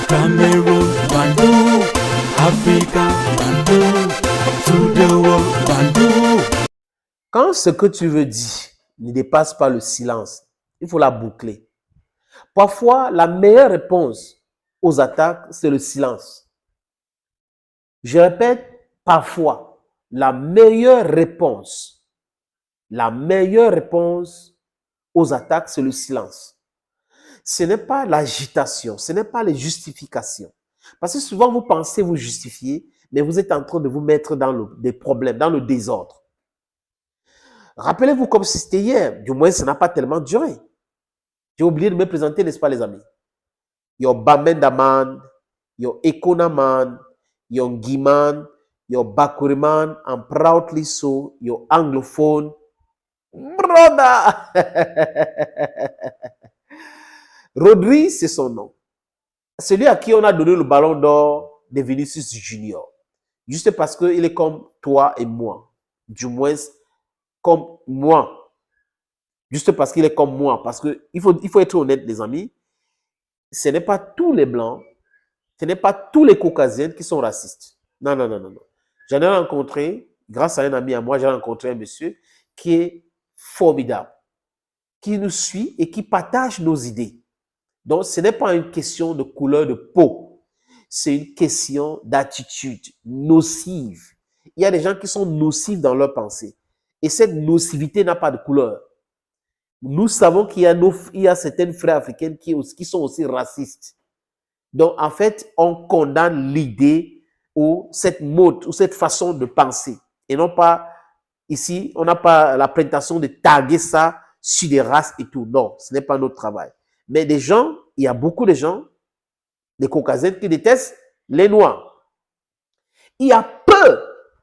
Cameroon, Bandung, Africa, Bandung, to the world, Bandung. Quand ce que tu veux dire ne dépasse pas le silence, il faut la boucler. Parfois, la meilleure réponse aux attaques, c'est le silence. Je répète, parfois, la meilleure réponse aux attaques, c'est le silence. Ce n'est pas l'agitation, ce n'est pas les justifications. Parce que souvent, vous pensez vous justifier, mais vous êtes en train de vous mettre dans des problèmes, dans le désordre. Rappelez-vous comme si c'était hier, du moins ça n'a pas tellement duré. J'ai oublié de me présenter, n'est-ce pas les amis? Yo Bamendaman, yo Ekonaman, yo Giman, yo Bakuriman, and proudly so, yo anglophone. Brother! Rodri, c'est son nom. Celui à qui on a donné le ballon d'or de Vinicius Junior. Juste parce qu'il est comme toi et moi. Du moins, comme moi. Juste parce qu'il est comme moi. Parce qu'il faut être honnête, les amis. Ce n'est pas tous les Blancs, ce n'est pas tous les Caucasiens qui sont racistes. Non, non, non, non, non. J'en ai rencontré, grâce à un ami à moi, j'ai rencontré un monsieur qui est formidable, qui nous suit et qui partage nos idées. Donc, ce n'est pas une question de couleur de peau. C'est une question d'attitude nocive. Il y a des gens qui sont nocifs dans leur pensée. Et cette nocivité n'a pas de couleur. Nous savons qu'il y a certaines frères africaines qui sont aussi racistes. Donc, en fait, on condamne l'idée ou cette mode ou cette façon de penser. Et non pas, ici, on n'a pas la prétention de taguer ça sur des races et tout. Non, ce n'est pas notre travail. Mais des gens, il y a beaucoup de gens, des Caucasiens, qui détestent les Noirs. Il y a peu,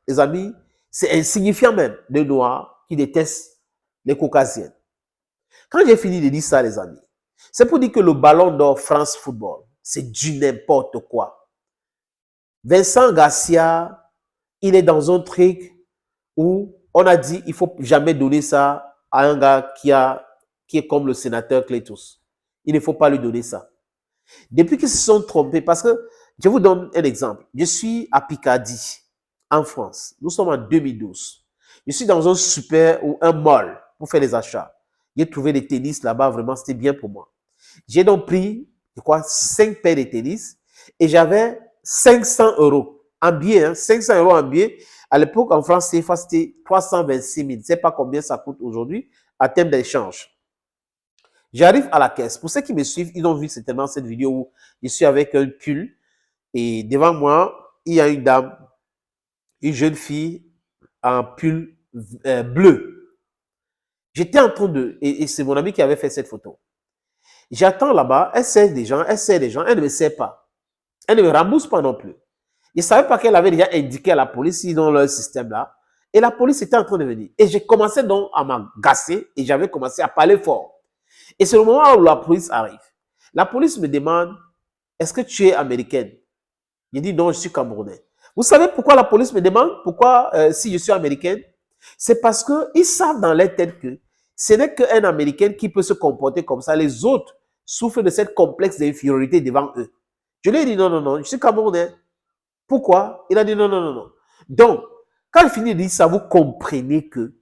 les amis, c'est insignifiant même, de Noirs qui détestent les Caucasiens. Quand j'ai fini de dire ça, les amis, c'est pour dire que le ballon d'or France Football, c'est du n'importe quoi. Vincent Garcia, il est dans un truc où on a dit il ne faut jamais donner ça à un gars qui est comme le sénateur Clétos. Il ne faut pas lui donner ça. Depuis qu'ils se sont trompés, parce que je vous donne un exemple. Je suis à Picardie, en France. Nous sommes en 2012. Je suis dans un super ou un mall pour faire des achats. J'ai trouvé des tennis là-bas, vraiment, c'était bien pour moi. J'ai donc pris, je crois, 5 paires de tennis et j'avais 500 euros en billets, hein, 500 euros en billets. À l'époque, en France, c'était 326 000. Je ne sais pas combien ça coûte aujourd'hui à terme d'échange. J'arrive à la caisse. Pour ceux qui me suivent, ils ont vu certainement cette vidéo où je suis avec un pull et devant moi, il y a une dame, une jeune fille en pull bleu. J'étais en train de... Et c'est mon ami qui avait fait cette photo. J'attends là-bas, elle sert des gens, elle ne me sert pas. Elle ne me rembourse pas non plus. Je ne savais pas qu'elle avait déjà indiqué à la police dans leur système là. Et la police était en train de venir. Et j'ai commencé donc à m'agacer et j'avais commencé à parler fort. Et c'est le moment où la police arrive. La police me demande, est-ce que tu es américaine? Je dis non, je suis camerounais. Vous savez pourquoi la police me demande pourquoi si je suis américaine? C'est parce qu'ils savent dans leur tête que ce n'est qu'un Américain qui peut se comporter comme ça. Les autres souffrent de cette complexe d'infériorité devant eux. Je lui ai dit non, non, non, je suis camerounais. Pourquoi? Il a dit non, non, non, non. Donc, quand il finit de dire ça, vous comprenez que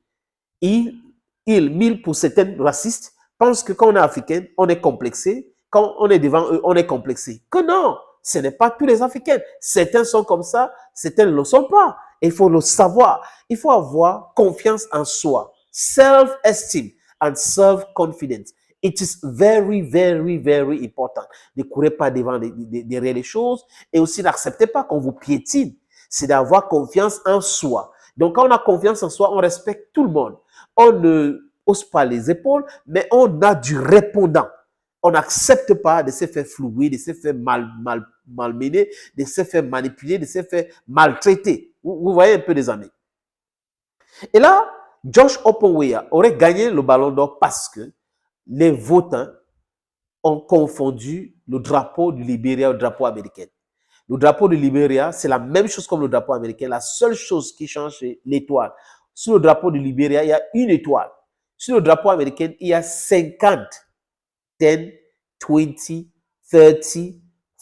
pour certains racistes, pensent que quand on est africain, on est complexé. Quand on est devant eux, on est complexé. Que non, ce n'est pas tous les Africains. Certains sont comme ça, certains ne le sont pas. Et il faut le savoir. Il faut avoir confiance en soi. Self-esteem and self-confidence. It is very, very, very important. Ne courez pas derrière les choses et aussi n'acceptez pas qu'on vous piétine. C'est d'avoir confiance en soi. Donc, quand on a confiance en soi, on respecte tout le monde. On ne hausse pas les épaules, mais on a du répondant. On n'accepte pas de se faire flouer, de se faire malmener, de se faire manipuler, de se faire maltraiter. Vous voyez un peu les amis. Et là, Josh Openweya aurait gagné le ballon d'or parce que les votants ont confondu le drapeau du Libéria au drapeau américain. Le drapeau du Libéria, c'est la même chose comme le drapeau américain. La seule chose qui change, c'est l'étoile. Sur le drapeau du Libéria, il y a une étoile. Sur le drapeau américain, il y a 50. 10, 20, 30,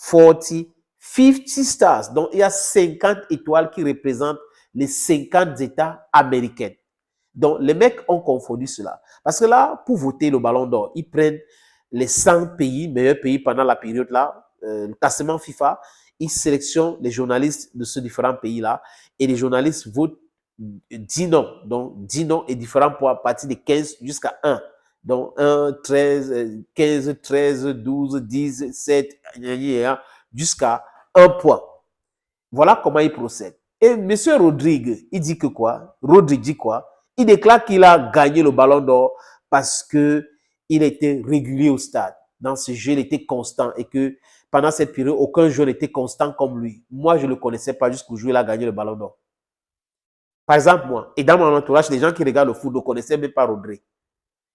40, 50 stars. Donc, il y a 50 étoiles qui représentent les 50 États américains. Donc, les mecs ont confondu cela. Parce que là, pour voter le Ballon d'Or, ils prennent les 100 pays, meilleurs pays pendant la période-là, le classement FIFA, ils sélectionnent les journalistes de ces différents pays-là et les journalistes votent 10 noms. Donc, 10 noms et différents points à partir de 15 jusqu'à 1. Donc, 1, 13, 15, 13, 12, 10, 7, jusqu'à 1 point. Voilà comment il procède. Et M. Rodrigue, il dit que quoi? Rodrigue dit quoi? Il déclare qu'il a gagné le Ballon d'Or parce que il était régulier au stade. Dans ce jeu, il était constant et que pendant cette période, aucun joueur n'était constant comme lui. Moi, je ne le connaissais pas jusqu'au jour où il a gagné le Ballon d'Or. Par exemple, moi, et dans mon entourage, les gens qui regardent le foot ne connaissaient même pas Rodrigue.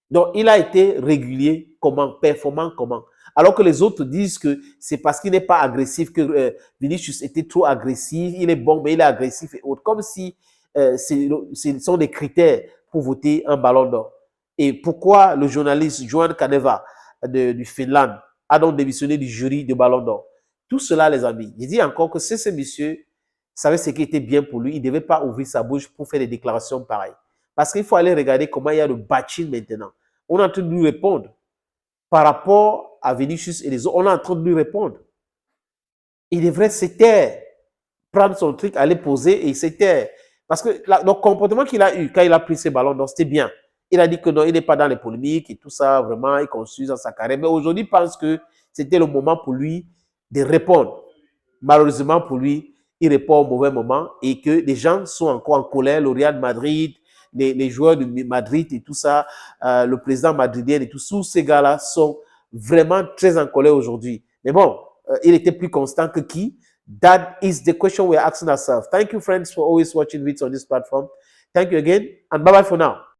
Donc, il a été régulier, comment, performant, comment. Alors que les autres disent que c'est parce qu'il n'est pas agressif, que Vinicius était trop agressif, il est bon, mais il est agressif et autres. Comme si ce sont des critères pour voter un ballon d'or. Et pourquoi le journaliste Johan Caneva du Finlande a donc démissionné du jury du ballon d'or? Tout cela, les amis, je dis encore que si ce monsieur savait ce qui était bien pour lui, il ne devait pas ouvrir sa bouche pour faire des déclarations pareilles. Parce qu'il faut aller regarder comment il y a le bashing maintenant. On est en train de lui répondre. Par rapport à Vinicius et les autres, on est en train de lui répondre. Il devrait se taire, prendre son truc, aller poser et se taire. Parce que le comportement qu'il a eu quand il a pris ses ballons d'or, c'était bien. Il a dit que non, il n'est pas dans les polémiques et tout ça, vraiment, il construit dans sa carrière. Mais aujourd'hui, il pense que c'était le moment pour lui de répondre. Malheureusement pour lui, il répond au mauvais moment et que les gens sont encore en colère. Le Real Madrid, les joueurs de Madrid et tout ça, le président madridien et tous ces gars-là sont vraiment très en colère aujourd'hui. Mais bon, il était plus constant que qui? That is the question we're asking ourselves. Thank you, friends, for always watching videos on this platform. Thank you again, and bye-bye for now.